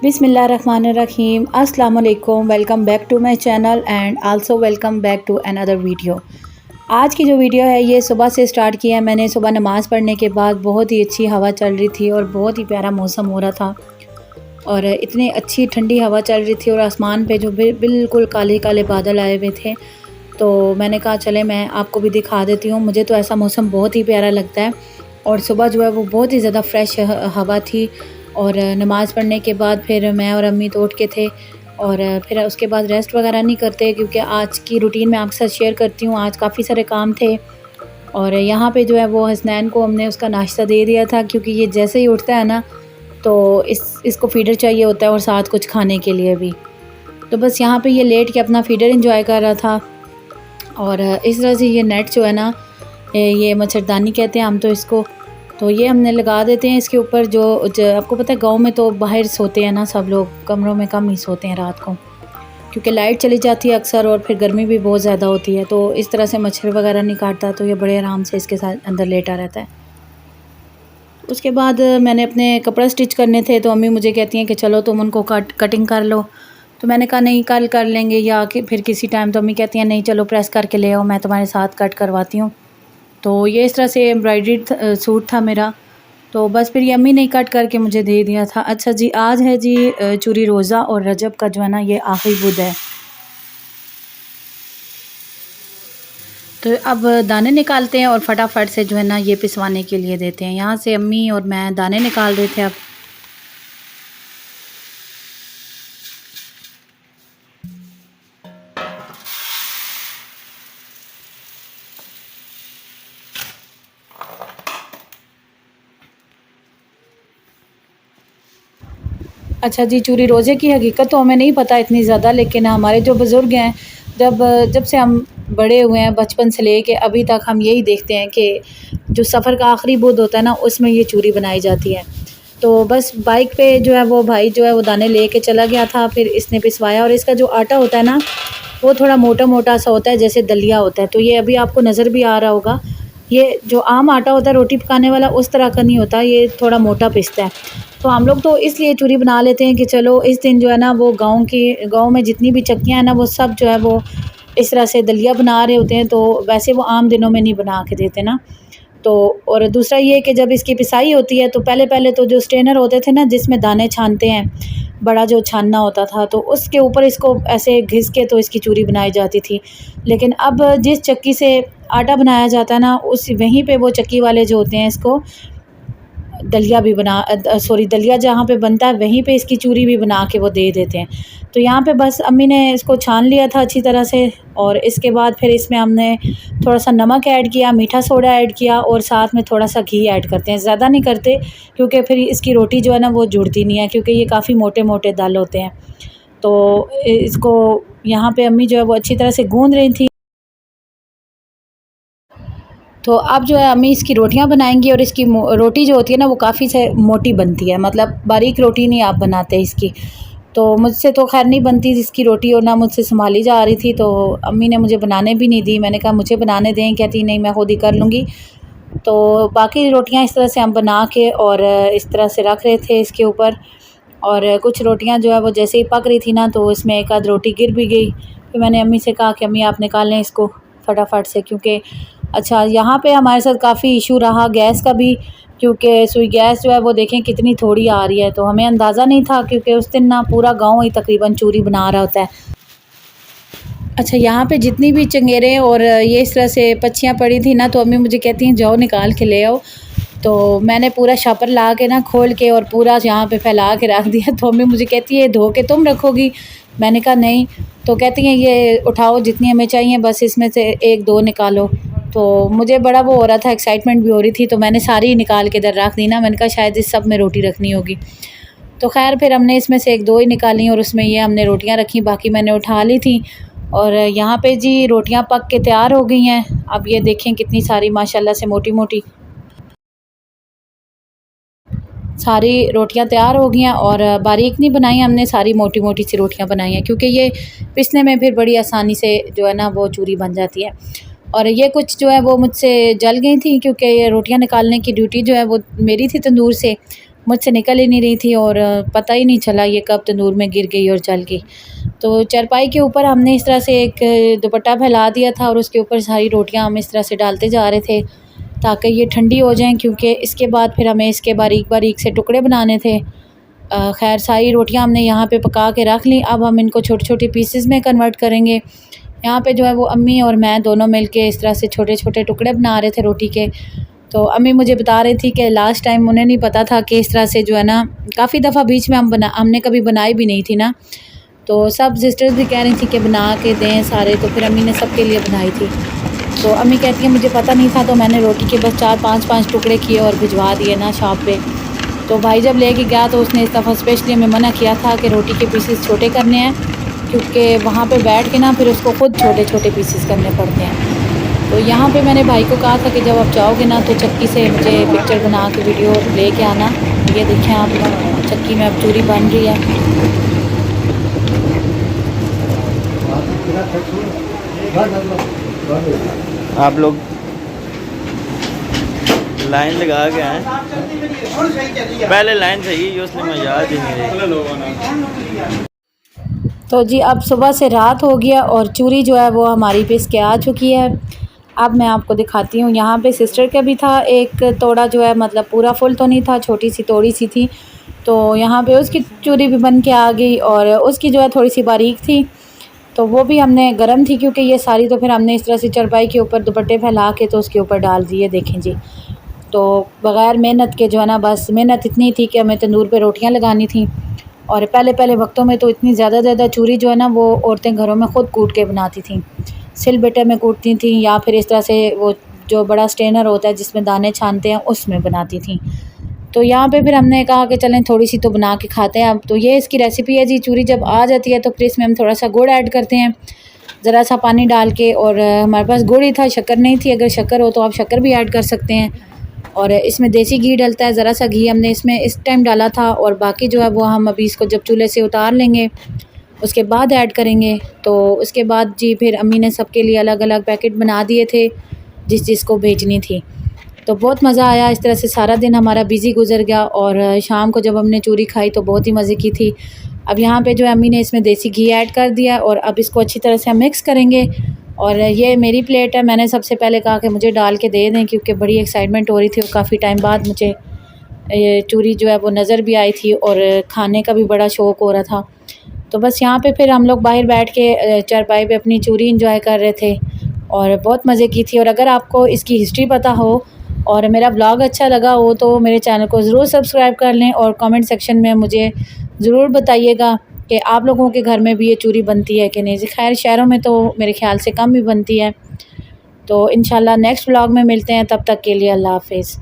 बिस्मिल्लाहिर्रहमानिर्रहीम। अस्सलाम वालेकुम। Welcome back to my channel and also welcome back to another video. आज की जो वीडियो है ये सुबह से स्टार्ट किया है मैंने। सुबह नमाज़ पढ़ने के बाद बहुत ही अच्छी हवा चल रही थी और बहुत ही प्यारा मौसम हो रहा था और इतनी अच्छी ठंडी हवा चल रही थी और आसमान पे जो बिल्कुल काले काले बादल आए हुए थे। तो मैंने कहा चले मैं आपको भी दिखा देती हूँ। मुझे तो ऐसा मौसम बहुत ही प्यारा लगता है और सुबह जो है वो बहुत ही ज़्यादा फ्रेश हवा थी। और नमाज़ पढ़ने के बाद फिर मैं और अम्मी तो उठ के थे और फिर उसके बाद रेस्ट वगैरह नहीं करते क्योंकि आज की रूटीन मैं आपके साथ शेयर करती हूँ। आज काफ़ी सारे काम थे और यहाँ पे जो है वो हसनैन को हमने उसका नाश्ता दे दिया था क्योंकि ये जैसे ही उठता है ना तो इसको फीडर चाहिए होता है और साथ कुछ खाने के लिए भी। तो बस यहाँ पे ये लेट के अपना फीडर इंजॉय कर रहा था। और इस तरह से ये नेट जो है ना ये मच्छरदानी कहते हैं हम तो इसको, तो ये हमने लगा देते हैं इसके ऊपर। जो आपको पता है गांव में तो बाहर सोते हैं ना सब लोग, कमरों में कम ही सोते हैं रात को क्योंकि लाइट चली जाती है अक्सर और फिर गर्मी भी बहुत ज़्यादा होती है। तो इस तरह से मच्छर वगैरह नहीं काटता तो ये बड़े आराम से इसके साथ अंदर लेटा रहता है। उसके बाद मैंने अपने कपड़ा स्टिच करने थे तो अम्मी मुझे कहती हैं कि चलो तुम उनको कटिंग कर लो। तो मैंने कहा नहीं कल कर लेंगे या कि फिर किसी टाइम। तो अम्मी कहती हैं नहीं चलो प्रेस करके ले आओ, मैं तुम्हारे साथ कट करवाती हूँ। तो ये इस तरह से एम्ब्रॉयडरी सूट था मेरा। तो बस फिर ये अम्मी ने कट करके मुझे दे दिया था। अच्छा जी, आज है जी चूरी रोज़ा और रजब का जो है ना ये आखिरी बुध है। तो अब दाने निकालते हैं और फटाफट से जो है ना ये पिसवाने के लिए देते हैं। यहाँ से अम्मी और मैं दाने निकाल रहे थे। अब अच्छा जी, चूरी रोज़े की हकीकत तो हमें नहीं पता इतनी ज़्यादा, लेकिन हमारे जो बुज़ुर्ग हैं जब जब से हम बड़े हुए हैं बचपन से लेके अभी तक हम यही देखते हैं कि जो सफ़र का आखिरी बुध होता है ना उसमें ये चूरी बनाई जाती है। तो बस बाइक पे जो है वो भाई जो है वो दाने लेके चला गया था, फिर इसने पिसवाया। और इसका जो आटा होता है ना वो थोड़ा मोटा मोटा सा होता है जैसे दलिया होता है। तो ये अभी आपको नज़र भी आ रहा होगा, ये जो आम आटा होता है रोटी पकाने वाला उस तरह का नहीं होता, ये थोड़ा मोटा पिसता है। तो हम लोग तो इसलिए चूरी बना लेते हैं कि चलो इस दिन जो है ना वो गांव में जितनी भी चक्कियाँ हैं ना वो सब जो है वो इस तरह से दलिया बना रहे होते हैं। तो वैसे वो आम दिनों में नहीं बना के देते ना। तो और दूसरा ये कि जब इसकी पिसाई होती है तो पहले पहले तो जो स्ट्रेनर होते थे ना जिसमें दाने छानते हैं, बड़ा जो छानना होता था, तो उसके ऊपर इसको ऐसे घिस के तो इसकी चूरी बनाई जाती थी। लेकिन अब जिस चक्की से आटा बनाया जाता है ना उस वहीं पे वो चक्की वाले जो होते हैं इसको दलिया भी दलिया जहाँ पे बनता है वहीं पे इसकी चूरी भी बना के वो दे देते हैं। तो यहाँ पे बस अम्मी ने इसको छान लिया था अच्छी तरह से और इसके बाद फिर इसमें हमने थोड़ा सा नमक ऐड किया, मीठा सोडा ऐड किया और साथ में थोड़ा सा घी ऐड करते हैं। ज़्यादा नहीं करते क्योंकि फिर इसकी रोटी जो है ना वो जुड़ती नहीं है क्योंकि ये काफ़ी मोटे मोटे दाल होते हैं। तो इसको यहाँ पे अम्मी जो है वो अच्छी तरह से गूँध रही थी। तो अब जो है अम्मी इसकी रोटियां बनाएंगी और इसकी रोटी जो होती है ना वो काफ़ी से मोटी बनती है, मतलब बारीक रोटी नहीं आप बनाते इसकी। तो मुझसे तो खैर नहीं बनती इसकी रोटी और ना मुझसे संभाली जा रही थी, तो अम्मी ने मुझे बनाने भी नहीं दी। मैंने कहा मुझे बनाने दें, कहती नहीं मैं खुद ही कर लूँगी। तो बाकी रोटियां इस तरह से हम बना के और इस तरह से रख रहे थे इसके ऊपर। और कुछ रोटियां जो है वो जैसे ही पक रही थी ना तो इसमें एक आध रोटी गिर भी गई। फिर मैंने अम्मी से कहा कि अम्मी आप निकाल लें इसको फटाफट से, क्योंकि अच्छा यहाँ पे हमारे साथ काफ़ी इशू रहा गैस का भी, क्योंकि सुई गैस जो है वो देखें कितनी थोड़ी आ रही है। तो हमें अंदाज़ा नहीं था क्योंकि उस दिन ना पूरा गांव ही तकरीबन चूरी बना रहा होता है। अच्छा यहाँ पे जितनी भी चंगेरें और ये इस तरह से पच्छियाँ पड़ी थी ना तो अम्मी मुझे कहती हैं जाओ निकाल के ले आओ। तो मैंने पूरा शापर ला के ना खोल के और पूरा यहाँ पे फैला के रख दिया। तो मम्मी मुझे कहती है धो के तुम रखोगी? मैंने कहा नहीं। तो कहती हैं ये उठाओ जितनी हमें चाहिए बस इसमें से एक दो निकालो। तो मुझे बड़ा वो हो रहा था, एक्साइटमेंट भी हो रही थी, तो मैंने सारी निकाल के इधर रख दी ना। मैंने कहा शायद इस सब में रोटी रखनी होगी। तो खैर फिर हमने इसमें से एक दो ही निकाली और उसमें ये हमने रोटियां रखी, बाकी मैंने उठा ली थी। और यहाँ पे जी रोटियां पक के तैयार हो गई हैं। अब ये देखें कितनी सारी माशाल्लाह से मोटी मोटी सारी रोटियां तैयार हो गई हैं। और बारीक नहीं बनाई हमने, सारी मोटी मोटी सी रोटियां बनाई हैं, क्योंकि ये पिसने में फिर बड़ी आसानी से जो है ना वो चूरी बन जाती है। और ये कुछ जो है वो मुझसे जल गई थी, क्योंकि ये रोटियां निकालने की ड्यूटी जो है वो मेरी थी तंदूर से, मुझसे निकल ही नहीं रही थी और पता ही नहीं चला ये कब तंदूर में गिर गई और जल गई। तो चारपाई के ऊपर हमने इस तरह से एक दुपट्टा फैला दिया था और उसके ऊपर सारी रोटियां हम इस तरह से डालते जा रहे थे ताकि ये ठंडी हो जाएं, क्योंकि इसके बाद फिर हमें इसके बारीक बारीक से टुकड़े बनाने थे। खैर सारी रोटियां हमने यहाँ पे पका के रख ली। अब हम इनको छोटे छोटे पीसेस में कन्वर्ट करेंगे। यहाँ पे जो है वो अम्मी और मैं दोनों मिलके इस तरह से छोटे छोटे टुकड़े बना रहे थे रोटी के। तो अम्मी मुझे बता रही थी कि लास्ट टाइम उन्हें नहीं पता था कि इस तरह से जो है ना, काफ़ी दफ़ा बीच में हमने कभी बनाई भी नहीं थी ना, तो सब सिस्टर्स भी कह रही थी कि बना के दें सारे, तो फिर अम्मी ने सबके लिए बनाई थी। तो अम्मी कहती है मुझे पता नहीं था, तो मैंने रोटी के बस 4-5 टुकड़े किए और भिजवा दिए ना शॉप पे। तो भाई जब लेके गया तो उसने इस दफ़ा स्पेशली हमें मना किया था कि रोटी के पीसेस छोटे करने हैं, क्योंकि वहाँ पे बैठ के ना फिर उसको ख़ुद छोटे छोटे पीसेस करने पड़ते हैं। तो यहाँ पे मैंने भाई को कहा था कि जब आप जाओगे ना तो चक्की से मुझे पिक्चर बना के वीडियो लेके आना। ये देखें आप, चक्की में अब चूरी बन रही है। आप लोग लाइन लगा के आए, पहले लाइन सही है उसने मैं याद ही नहीं रही। तो जी अब सुबह से रात हो गया और चूरी जो है वो हमारी पिस के आ चुकी है। अब मैं आपको दिखाती हूँ। यहाँ पे सिस्टर का भी था एक तोड़ा जो है, मतलब पूरा फुल तो नहीं था, छोटी सी तोड़ी सी थी। तो यहाँ पे उसकी चूरी भी बन के आ गई और उसकी जो है थोड़ी सी बारीक थी, तो वो भी हमने गरम थी, क्योंकि ये सारी तो फिर हमने इस तरह से चारपाई के ऊपर दुपट्टे फैला के तो उसके ऊपर डाल दिए। देखें जी, तो बग़ैर मेहनत के जो है ना, बस मेहनत इतनी थी कि हमें तंदूर पे रोटियां लगानी थी। और पहले पहले वक्तों में तो इतनी ज़्यादा चूरी जो है ना वो औरतें घरों में ख़ुद कूट के बनाती थीं, सिल बटे में कूटती थीं, या फिर इस तरह से वो जो बड़ा स्ट्रेनर होता है जिसमें दाने छानते हैं उसमें बनाती थीं। तो यहाँ पे फिर हमने कहा कि चलें थोड़ी सी तो बना के खाते हैं। अब तो ये इसकी रेसिपी है जी। चूरी जब आ जाती है तो फिर इसमें हम थोड़ा सा गुड़ ऐड करते हैं, ज़रा सा पानी डाल के। और हमारे पास गुड़ ही था, शक्कर नहीं थी। अगर शक्कर हो तो आप शक्कर भी ऐड कर सकते हैं। और इसमें देसी घी डलता है, ज़रा सा घी हमने इसमें इस टाइम डाला था, और बाकी जो है वो हम अभी इसको जब चूल्हे से उतार लेंगे उसके बाद ऐड करेंगे। तो उसके बाद जी फिर अम्मी ने सबके लिए अलग अलग पैकेट बना दिए थे जिस जिसको भेजनी थी। तो बहुत मज़ा आया। इस तरह से सारा दिन हमारा बिज़ी गुजर गया और शाम को जब हमने चूरी खाई तो बहुत ही मज़े की थी। अब यहाँ पे जो अम्मी ने इसमें देसी घी ऐड कर दिया और अब इसको अच्छी तरह से हम मिक्स करेंगे। और ये मेरी प्लेट है, मैंने सबसे पहले कहा कि मुझे डाल के दे दें, क्योंकि बड़ी एक्साइटमेंट हो रही थी और काफ़ी टाइम बाद मुझे ये चूरी जो है वो नज़र भी आई थी और खाने का भी बड़ा शौक़ हो रहा था। तो बस यहाँ पे फिर हम लोग बाहर बैठ के चारपाई पे अपनी चूरी इंजॉय कर रहे थे और बहुत मज़े की थी। और अगर आपको इसकी हिस्ट्री पता हो और मेरा ब्लॉग अच्छा लगा हो तो मेरे चैनल को ज़रूर सब्सक्राइब कर लें और कमेंट सेक्शन में मुझे ज़रूर बताइएगा कि आप लोगों के घर में भी ये चूरी बनती है कि नहीं। खैर शहरों में तो मेरे ख़्याल से कम ही बनती है। तो इंशाल्लाह नेक्स्ट ब्लॉग में मिलते हैं, तब तक के लिए अल्लाह हाफ़िज़।